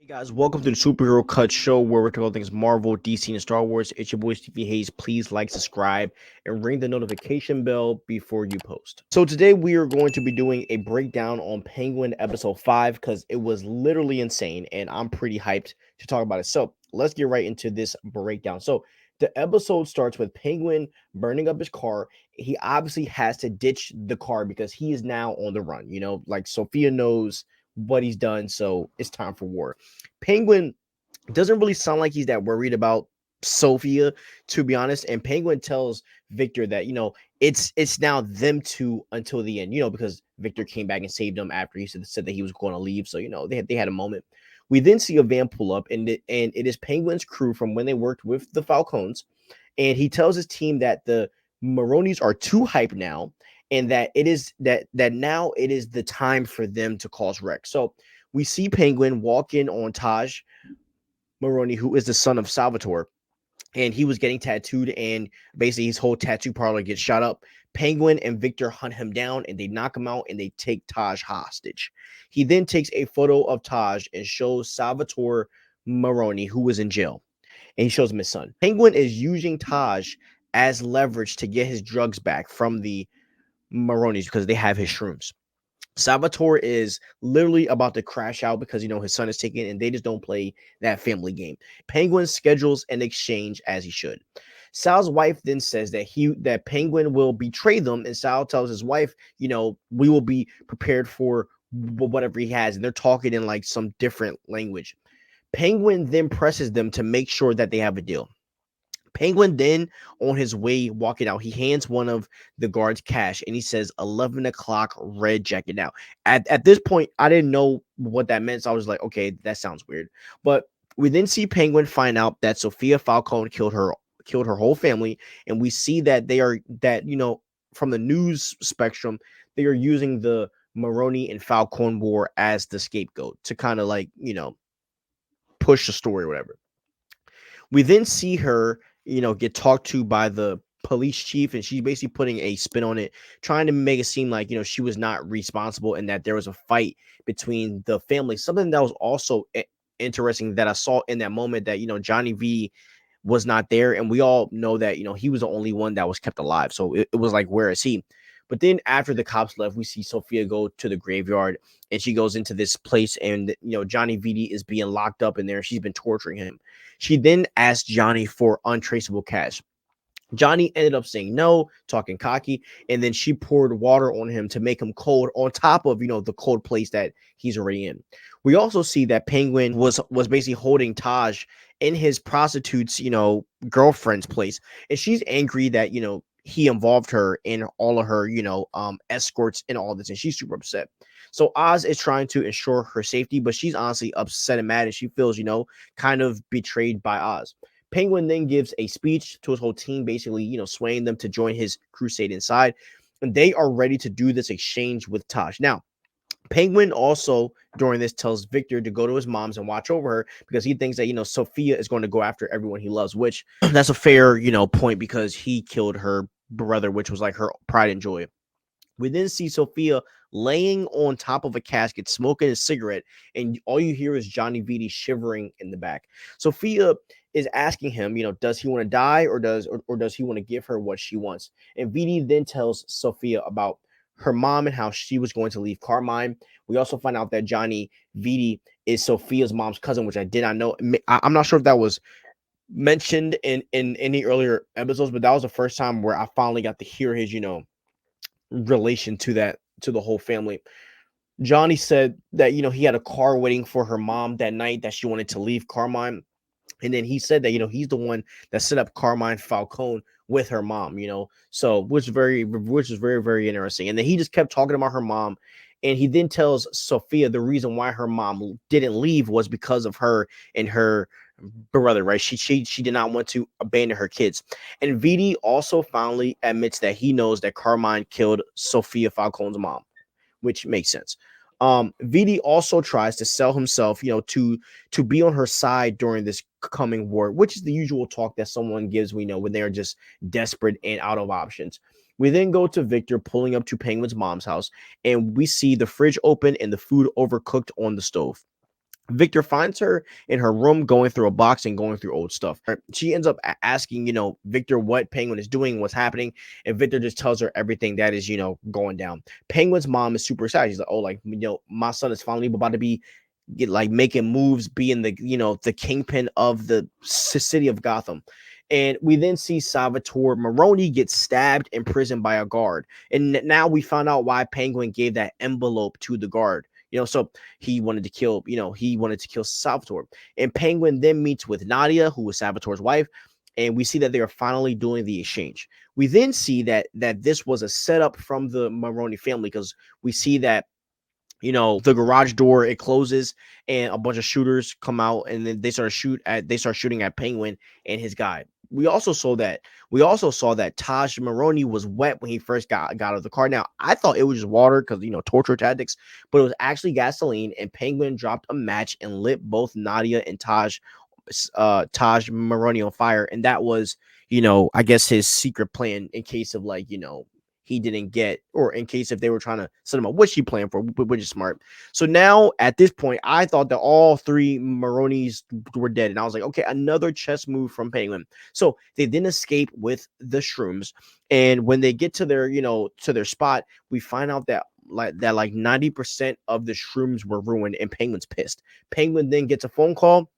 Guys, welcome to the Superhero Cut Show where we're talking all things Marvel, DC, and Star Wars. It's your boy Stevie Hayes. Please like, subscribe, and ring the notification bell before you post. So today we are going to be doing a breakdown on Penguin episode 5 because it was literally insane, and I'm pretty hyped to talk about it. So let's get right into this breakdown. So the episode starts with Penguin burning up his car. He obviously has to ditch the car because he is now on the run. Like Sophia knows what he's done, so it's time for war. Penguin doesn't really sound like he's that worried about Sophia, to be honest. And Penguin tells Victor that it's now them two until the end. Because Victor came back and saved him after he said that he was going to leave. So they had a moment. We then see a van pull up, and it is Penguin's crew from when they worked with the Falcons, and he tells his team that the Maronis are too hype now, and that it is that now it is the time for them to cause wreck. So we see Penguin walk in on Taj Maroni, who is the son of Salvatore, and he was getting tattooed, and basically his whole tattoo parlor gets shot up. Penguin and Victor hunt him down, and they knock him out, and they take Taj hostage. He then takes a photo of Taj and shows Salvatore Maroni, who was in jail, and he shows him his son. Penguin is using Taj as leverage to get his drugs back from the Maronis because they have his shrooms. Salvatore is literally about to crash out because his son is taken, and they just don't play that family game. Penguin schedules an exchange as he should. Sal's wife then says that Penguin will betray them, and Sal tells his wife, we will be prepared for whatever he has, and they're talking in like some different language. Penguin then presses them to make sure that they have a deal. Penguin then, on his way walking out, he hands one of the guards cash, and he says 11 o'clock red jacket. Now, at this point, I didn't know what that meant, so I was like, okay, that sounds weird. But we then see Penguin find out that Sophia Falcone killed her whole family, and we see that from the news spectrum, they are using the Maroni and Falcone war as the scapegoat to kind of push the story or whatever. We then see her, get talked to by the police chief, and she's basically putting a spin on it, trying to make it seem like, she was not responsible and that there was a fight between the family. Something that was also interesting that I saw in that moment that, Johnny V was not there. And we all know that, he was the only one that was kept alive. So it was like, where is he? But then after the cops left, we see Sophia go to the graveyard, and she goes into this place, and Johnny VD is being locked up in there. She's been torturing him. She then asked Johnny for untraceable cash. Johnny ended up saying no, talking cocky, and then she poured water on him to make him cold on top of the cold place that he's already in. We also see that Penguin was basically holding Taj in his prostitute's girlfriend's place, and she's angry that he involved her in all of her escorts and all this, and she's super upset. So Oz is trying to ensure her safety, but she's honestly upset and mad, and she feels kind of betrayed by Oz. Penguin then gives a speech to his whole team, basically, swaying them to join his crusade inside. And they are ready to do this exchange with Taj. Now, Penguin also, during this, tells Victor to go to his mom's and watch over her because he thinks that, Sophia is going to go after everyone he loves, which that's a fair, point because he killed her brother, which was like her pride and joy. We then see Sophia laying on top of a casket, smoking a cigarette, and all you hear is Johnny VD shivering in the back. Sophia is asking him, does he want to die or does he want to give her what she wants? And VD then tells Sophia about her mom and how she was going to leave Carmine. We also find out that Johnny VD is Sophia's mom's cousin, which I did not know. I'm not sure if that was mentioned in any earlier episodes, but that was the first time where I finally got to hear his, relation to the whole family. Johnny said that he had a car waiting for her mom that night that she wanted to leave Carmine, and then he said that he's the one that set up Carmine Falcone with her mom, so which is very very interesting. And then he just kept talking about her mom, and he then tells Sophia the reason why her mom didn't leave was because of her and her brother, right? She did not want to abandon her kids. And VD also finally admits that he knows that Carmine killed Sophia Falcone's mom, which makes sense. VD also tries to sell himself, to be on her side during this coming war, which is the usual talk that someone gives, when they're just desperate and out of options. We then go to Victor pulling up to Penguin's mom's house, and we see the fridge open and the food overcooked on the stove. Victor finds her in her room going through a box and going through old stuff. She ends up asking, Victor what Penguin is doing, what's happening, and Victor just tells her everything that is, going down. Penguin's mom is super excited. She's like, "Oh, like, my son is finally about to be like making moves, being the, the kingpin of the city of Gotham." And we then see Salvatore Maroni get stabbed in prison by a guard. And now we found out why Penguin gave that envelope to the guard. So he wanted to kill Salvatore. And Penguin then meets with Nadia, who was Salvatore's wife, and we see that they are finally doing the exchange. We then see that this was a setup from the Maroni family, because we see that the garage door, it closes and a bunch of shooters come out, and then they start shooting at Penguin and his guy. We also saw that Taj Maroney was wet when he first got out of the car. Now I thought it was just water because torture tactics, but it was actually gasoline, and Penguin dropped a match and lit both Nadia and Taj Maroney on fire. And that was, I guess his secret plan in case of he didn't get, or in case if they were trying to set him up, which he planned for, which is smart. So now at this point, I thought that all three Maronis were dead, and I was like, okay, another chess move from Penguin. So they then escape with the shrooms, and when they get to their spot, we find out that like 90% of the shrooms were ruined, and Penguin's pissed. Penguin then gets a phone call,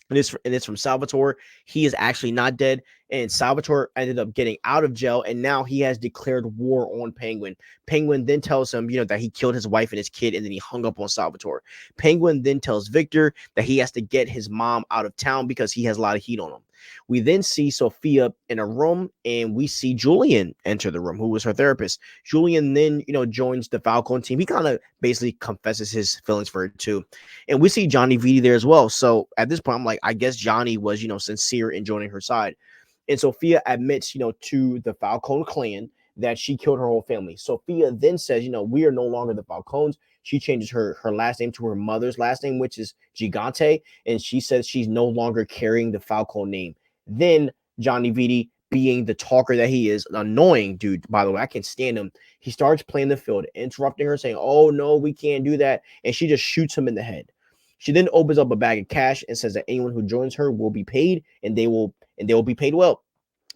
and it's from Salvatore. He is actually not dead, and Salvatore ended up getting out of jail, and now he has declared war on Penguin. Penguin then tells him, that he killed his wife and his kid, and then he hung up on Salvatore. Penguin then tells Victor that he has to get his mom out of town because he has a lot of heat on him. We then see Sophia in a room, and we see Julian enter the room, who was her therapist. Julian then, joins the Falcone team. He kind of basically confesses his feelings for it too. And we see Johnny Vitti there as well. So at this point, I'm like, I guess Johnny was, sincere in joining her side. And Sophia admits, to the Falcone clan that she killed her whole family. Sophia then says, we are no longer the Falcones. She changes her last name to her mother's last name, which is Gigante. And she says she's no longer carrying the Falcone name. Then Johnny Vitti, being the talker that he is, an annoying dude, by the way, I can't stand him. He starts playing the field, interrupting her, saying, "Oh, no, we can't do that." And she just shoots him in the head. She then opens up a bag of cash and says that anyone who joins her will be paid, and they will be paid well.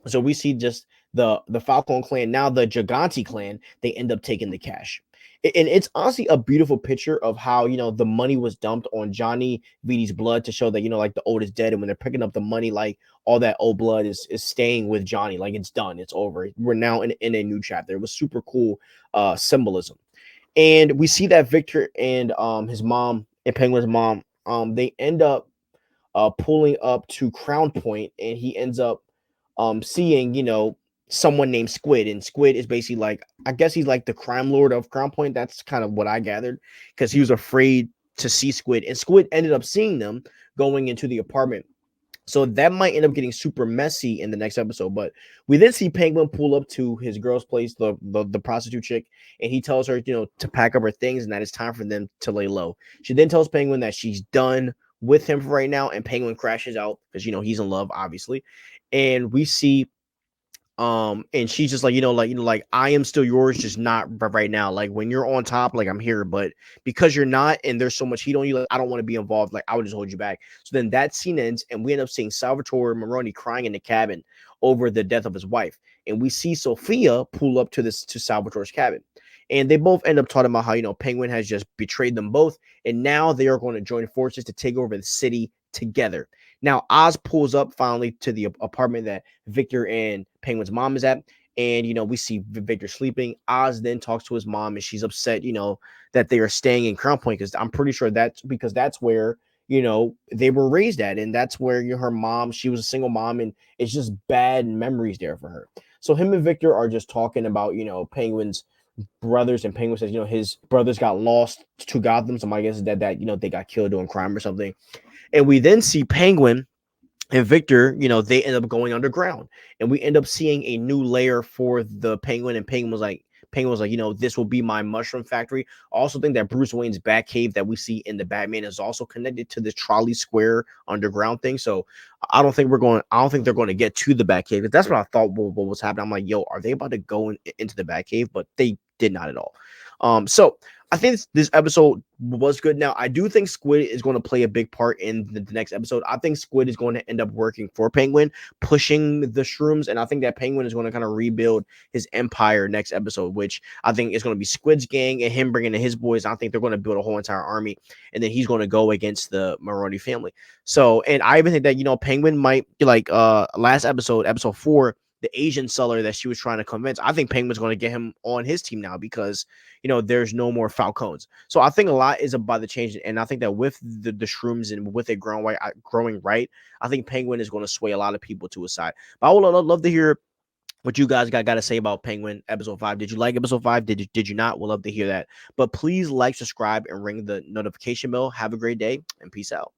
So we see just the Falcone clan, now the Gigante clan, they end up taking the cash. And it's honestly a beautiful picture of how, the money was dumped on Johnny Vitti's blood to show that, like the old is dead. And when they're picking up the money, like all that old blood is staying with Johnny. Like it's done. It's over. We're now in a new chapter. It was super cool symbolism. And we see that Victor and his mom and Penguin's mom, they end up pulling up to Crown Point, and he ends up seeing, someone named Squid. And Squid is basically like, I guess he's like the crime lord of Crown Point. That's kind of what I gathered, because he was afraid to see Squid, and Squid ended up seeing them going into the apartment. So that might end up getting super messy in the next episode. But we then see Penguin pull up to his girl's place, the prostitute chick, and he tells her, to pack up her things and that it's time for them to lay low. She then tells Penguin that she's done with him for right now, and Penguin crashes out because he's in love, obviously. And we see and she's just like, like, I am still yours, just not right now. Like when you're on top, like I'm here, but because you're not, and there's so much heat on you, like I don't want to be involved. Like I would just hold you back. So then that scene ends, and we end up seeing Salvatore Maroni crying in the cabin over the death of his wife. And we see Sophia pull up to Salvatore's cabin. And they both end up talking about how, Penguin has just betrayed them both. And now they are going to join forces to take over the city together. Now, Oz pulls up finally to the apartment that Victor and Penguin's mom is at. And, we see Victor sleeping. Oz then talks to his mom, and she's upset, that they are staying in Crown Point, because I'm pretty sure that's because that's where, they were raised at. And that's where her mom, she was a single mom, and it's just bad memories there for her. So him and Victor are just talking about, Penguin's brothers, and Penguin says, his brothers got lost to Gotham. So my guess is that they got killed doing crime or something. And we then see Penguin and Victor, they end up going underground, and we end up seeing a new layer for the Penguin. And Penguin was like, this will be my mushroom factory. I also think that Bruce Wayne's Batcave that we see in the Batman is also connected to this Trolley Square underground thing. So I don't think they're going to get to the Batcave. That's what I thought what was happening. I'm like, yo, are they about to go into the Batcave? But they did not at all. So I think this episode was good. Now, I do think Squid is going to play a big part in the next episode. I think Squid is going to end up working for Penguin, pushing the shrooms, and I think that Penguin is going to kind of rebuild his empire next episode, which I think is going to be Squid's gang and him bringing in his boys. I think they're going to build a whole entire army, and then he's going to go against the Maroni family. So, and I even think that Penguin might be like last episode 4. The Asian seller that she was trying to convince, I think Penguin's going to get him on his team now because there's no more Falcons. So I think a lot is about the change, and I think that with the shrooms and with it growing right, I think Penguin is going to sway a lot of people to his side. But I would love to hear what you guys got to say about Penguin episode 5. Did you like episode 5? Did you not? We'll love to hear that. But please like, subscribe, and ring the notification bell. Have a great day, and peace out.